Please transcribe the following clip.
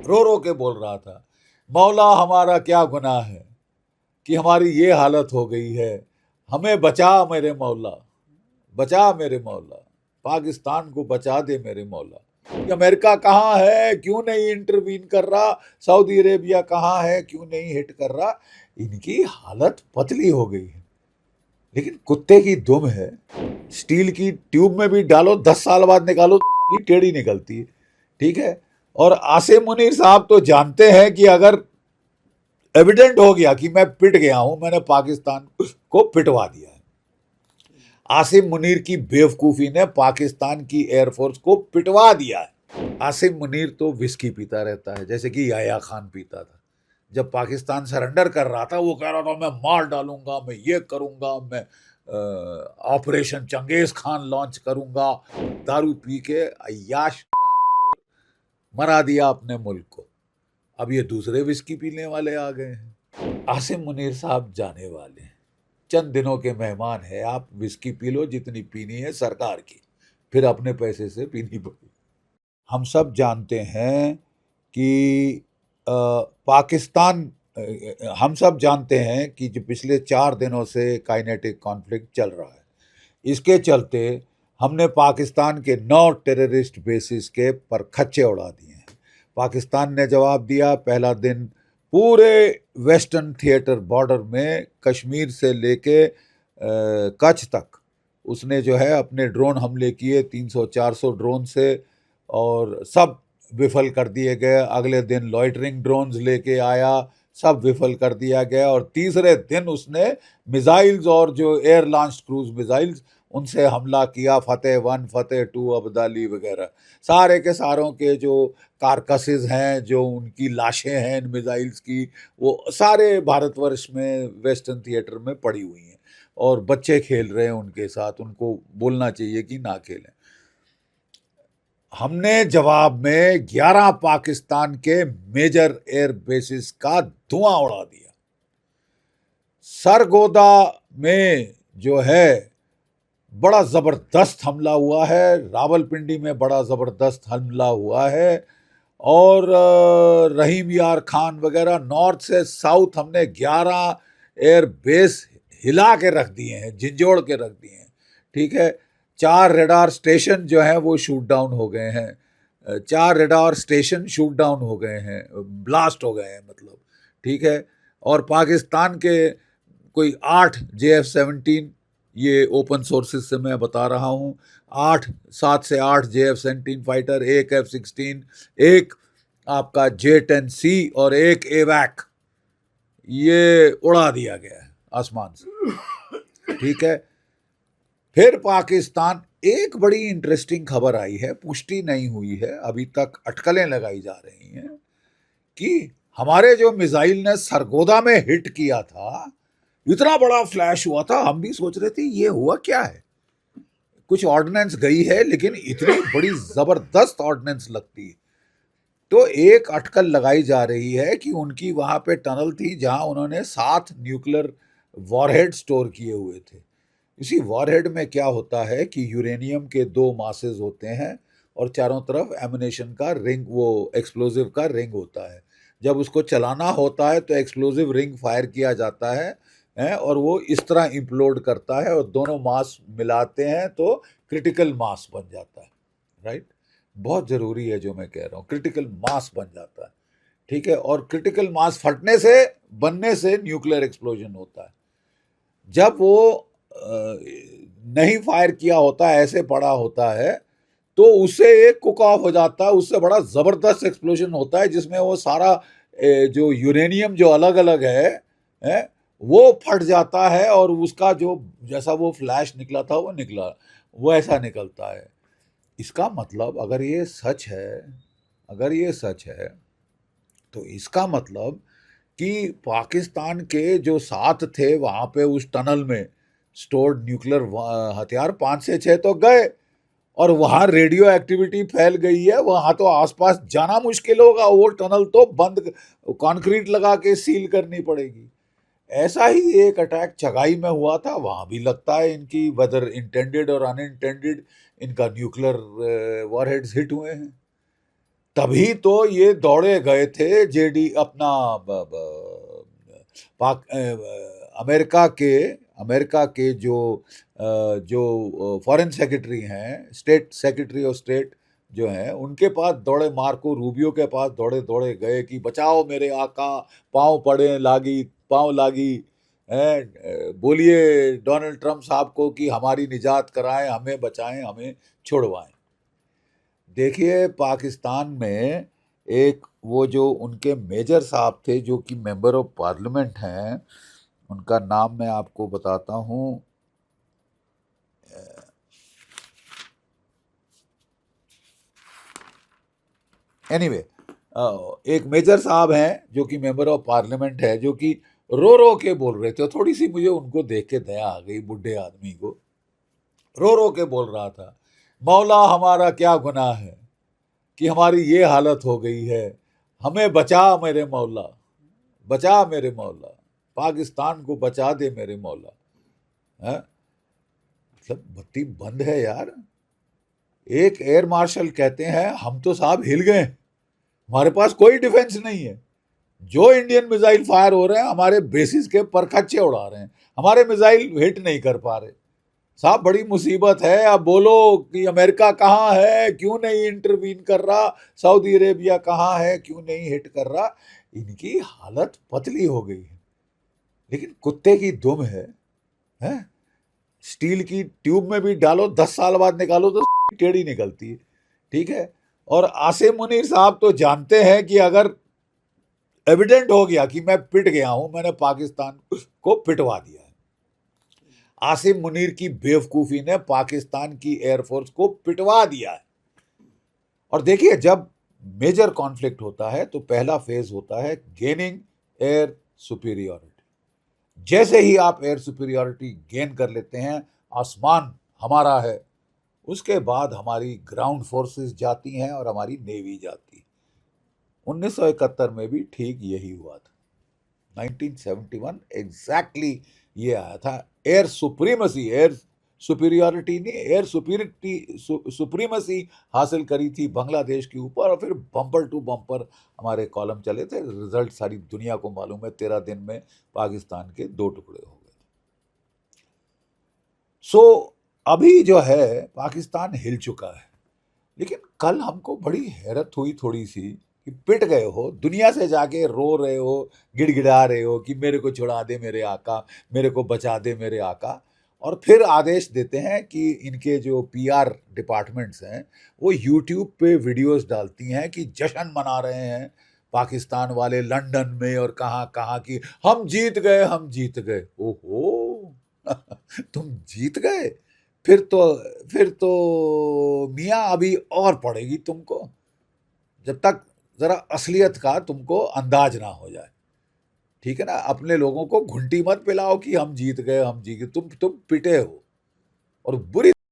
रो रो के बोल रहा था, मौला हमारा क्या गुनाह है कि हमारी ये हालत हो गई है, हमें बचा मेरे मौला, बचा मेरे मौला, पाकिस्तान को बचा दे मेरे मौला। कि अमेरिका कहाँ है, क्यों नहीं इंटरवीन कर रहा, सऊदी अरेबिया कहाँ है, क्यों नहीं हिट कर रहा। इनकी हालत पतली हो गई है, लेकिन कुत्ते की दुम है। स्टील की ट्यूब में भी डालो, 10 साल बाद निकालो तो टेढ़ी निकलती है। ठीक है। और आसिम मुनीर साहब तो जानते हैं कि अगर एविडेंट हो गया कि मैं पिट गया हूं, मैंने पाकिस्तान को पिटवा दिया है। आसिम मुनीर की बेवकूफी ने पाकिस्तान की एयरफोर्स को पिटवा दिया है। आसिम मुनीर तो विस्की पीता रहता है, जैसे कि याया खान पीता था। जब पाकिस्तान सरेंडर कर रहा था, वो कह रहा था मैं मार डालूंगा, मैं ये करूंगा, मैं ऑपरेशन चंगेज खान लॉन्च करूंगा। दारू पी के अय्याश मरा दिया अपने मुल्क को। अब ये दूसरे विस्की पीने वाले आ गए हैं। आसिम मुनीर साहब जाने वाले हैं, चंद दिनों के मेहमान है। आप विस्की पी लो जितनी पीनी है सरकार की, फिर अपने पैसे से पीनी पड़ेगी। हम सब जानते हैं कि पाकिस्तान हम सब जानते हैं कि जो पिछले 4 दिनों से काइनेटिक कॉन्फ्लिक्ट चल रहा है, इसके चलते हमने पाकिस्तान के 9 टेररिस्ट बेसिस के पर खच्चे उड़ा दिए हैं। पाकिस्तान ने जवाब दिया। पहला दिन पूरे वेस्टर्न थिएटर बॉर्डर में कश्मीर से लेके कच्छ तक उसने जो है अपने ड्रोन हमले किए, 300-400 ड्रोन से, और सब विफल कर दिए गए। अगले दिन लॉइटरिंग ड्रोन्स लेके आया, सब विफल कर दिया गया। और तीसरे दिन उसने मिसाइल्स और जो एयर लॉन्च क्रूज मिसाइल्स, उनसे हमला किया। फतेह 1, फतेह 2, अब्दाली वगैरह, सारे के सारों के जो कारकसेस हैं, जो उनकी लाशें हैं इन मिसाइल्स की, वो सारे भारतवर्ष में वेस्टर्न थिएटर में पड़ी हुई हैं, और बच्चे खेल रहे हैं उनके साथ। उनको बोलना चाहिए कि ना खेलें। हमने जवाब में 11 पाकिस्तान के मेजर एयर बेसिस का धुआं उड़ा दिया। सरगोदा में जो है बड़ा जबरदस्त हमला हुआ है, रावलपिंडी में बड़ा जबरदस्त हमला हुआ है, और रहीम यार खान वगैरह, नॉर्थ से साउथ हमने 11 एयर बेस हिला के रख दिए हैं, झिंझोड़ के रख दिए हैं। ठीक है। 4 रेडार स्टेशन जो हैं वो शूट डाउन हो गए हैं, 4 रेडार स्टेशन शूट डाउन हो गए हैं, ब्लास्ट हो गए हैं मतलब। ठीक है। और पाकिस्तान के कोई 8 JF-17, ये ओपन सोर्सेज से मैं बता रहा हूँ, 7 से 8 JF-17 फाइटर, एक F-16, एक आपका J-10C और एक एवैक, ये उड़ा दिया गया है आसमान से। ठीक है। फिर पाकिस्तान, एक बड़ी इंटरेस्टिंग खबर आई है, पुष्टि नहीं हुई है अभी तक, अटकलें लगाई जा रही हैं कि हमारे जो मिसाइल ने सरगोदा में हिट किया था, इतना बड़ा फ्लैश हुआ था, हम भी सोच रहे थे ये हुआ क्या है। कुछ ऑर्डिनेंस गई है, लेकिन इतनी बड़ी जबरदस्त ऑर्डिनेंस लगती है। तो एक अटकल लगाई जा रही है कि उनकी वहां पे टनल थी जहां उन्होंने 7 न्यूक्लियर वॉरहेड स्टोर किए हुए थे। इसी वॉरहेड में क्या होता है कि यूरेनियम के 2 मासेस होते हैं, और चारों तरफ एमिनेशन का रिंग, वो एक्सप्लोजिव का रिंग होता है। जब उसको चलाना होता है तो एक्सप्लोजिव रिंग फायर किया जाता है, और वो इस तरह इम्प्लोड करता है, और दोनों मास मिलाते हैं तो क्रिटिकल मास बन जाता है। राइट। बहुत ज़रूरी है जो मैं कह रहा हूँ, क्रिटिकल मास बन जाता है। ठीक है। और क्रिटिकल मास फटने से, बनने से न्यूक्लियर एक्सप्लोजन होता है। जब वो नहीं फायर किया होता है, ऐसे पड़ा होता है, तो उससे एक कुक ऑफ हो जाता है, उससे बड़ा ज़बरदस्त एक्सप्लोजन होता है, जिसमें वो सारा जो यूरेनियम जो अलग अलग है, वो फट जाता है, और उसका जो जैसा वो फ्लैश निकला था वो निकला, वो ऐसा निकलता है। इसका मतलब अगर ये सच है, अगर ये सच है, तो इसका मतलब कि पाकिस्तान के जो 7 थे वहां पे उस टनल में स्टोर्ड न्यूक्लियर हथियार, 5 से 6 तो गए, और वहां रेडियो एक्टिविटी फैल गई है, वहां तो आसपास जाना मुश्किल होगा, वो टनल तो बंद, कंक्रीट लगा के सील करनी पड़ेगी। ऐसा ही एक अटैक चगाई में हुआ था, वहां भी लगता है इनकी, वेदर इंटेंडेड और अनइंटेंडेड, इनका न्यूक्लियर वॉरहेड्स हिट हुए हैं। तभी तो ये दौड़े गए थे जेडी अपना पाक अमेरिका के जो फॉरेन सेक्रेटरी हैं, स्टेट सेक्रेटरी ऑफ स्टेट जो हैं, उनके पास दौड़े, मार्को रूबियो के पास दौड़े दौड़े गए कि बचाओ मेरे आका, पाँव लागी हैं, बोलिए डोनाल्ड ट्रंप साहब को कि हमारी निजात कराएं, हमें बचाएं, हमें छुड़वाएं। देखिए पाकिस्तान में एक वो जो उनके मेजर साहब थे जो कि मेंबर ऑफ पार्लियामेंट हैं, उनका नाम मैं आपको बताता हूँ। एनीवे एक मेजर साहब हैं जो कि मेंबर ऑफ पार्लियामेंट है, जो कि रो रो के बोल रहे थे। थोड़ी सी मुझे उनको देख के दया आ गई, बुढ़े आदमी को रो रो के बोल रहा था, मौला हमारा क्या गुनाह है कि हमारी ये हालत हो गई है, हमें बचा मेरे मौला, बचा मेरे मौला, पाकिस्तान को बचा दे मेरे मौला। है मतलब बत्ती बंद है यार। एक एयर मार्शल कहते हैं हम तो साहब हिल गए, हमारे पास कोई डिफेंस नहीं है, जो इंडियन मिसाइल फायर हो रहे हैं हमारे बेसिस के परखच्चे उड़ा रहे हैं, हमारे मिसाइल हिट नहीं कर पा रहे। साहब बड़ी मुसीबत है। अब बोलो कि अमेरिका कहाँ है, क्यों नहीं इंटरवीन कर रहा, सऊदी अरेबिया कहाँ है, क्यों नहीं हिट कर रहा। इनकी हालत पतली हो गई है, लेकिन कुत्ते की दुम है? स्टील की ट्यूब में भी डालो, 10 साल बाद निकालो तो टेढ़ी निकलती है। ठीक है। और आसिम मुनीर साहब तो जानते हैं कि अगर एविडेंट हो गया कि मैं पिट गया हूं, मैंने पाकिस्तान को पिटवा दिया है। आसिम मुनीर की बेवकूफी ने पाकिस्तान की एयरफोर्स को पिटवा दिया है। और देखिए जब मेजर कॉन्फ्लिक्ट होता है तो पहला फेज होता है गेनिंग एयर सुपीरियरिटी। जैसे ही आप एयर सुपीरियरिटी गेन कर लेते हैं, आसमान हमारा है, उसके बाद हमारी ग्राउंड फोर्सेस जाती हैं और हमारी नेवी जाती है। 1971 में भी ठीक यही हुआ था। 1971 एग्जैक्टली ये आया था। एयर सुप्रीमसी, एयर सुपीरियरिटी नहीं, एयर सुप्रीमसी हासिल करी थी बांग्लादेश के ऊपर, और फिर बम्पर टू बम्पर हमारे कॉलम चले थे। रिजल्ट सारी दुनिया को मालूम है, 13 दिन में पाकिस्तान के 2 टुकड़े हो गए। सो अभी जो है पाकिस्तान हिल चुका है, लेकिन कल हमको बड़ी हैरत हुई थोड़ी सी कि पिट गए हो, दुनिया से जाके रो रहे हो, गिड़गिड़ा रहे हो कि मेरे को छुड़ा दे मेरे आका, मेरे को बचा दे मेरे आका, और फिर आदेश देते हैं कि इनके जो पीआर डिपार्टमेंट्स हैं वो यूट्यूब पे वीडियोस डालती हैं कि जश्न मना रहे हैं पाकिस्तान वाले लंदन में और कहाँ कहाँ की, हम जीत गए, हम जीत गए। ओहो तुम जीत गए? फिर तो मियाँ अभी और पड़ेगी तुमको, जब तक जरा असलियत का तुमको अंदाज ना हो जाए। ठीक है ना, अपने लोगों को घुंटी मत पिलाओ कि हम जीत गए, हम जीत गए। तुम पिटे हो और बुरी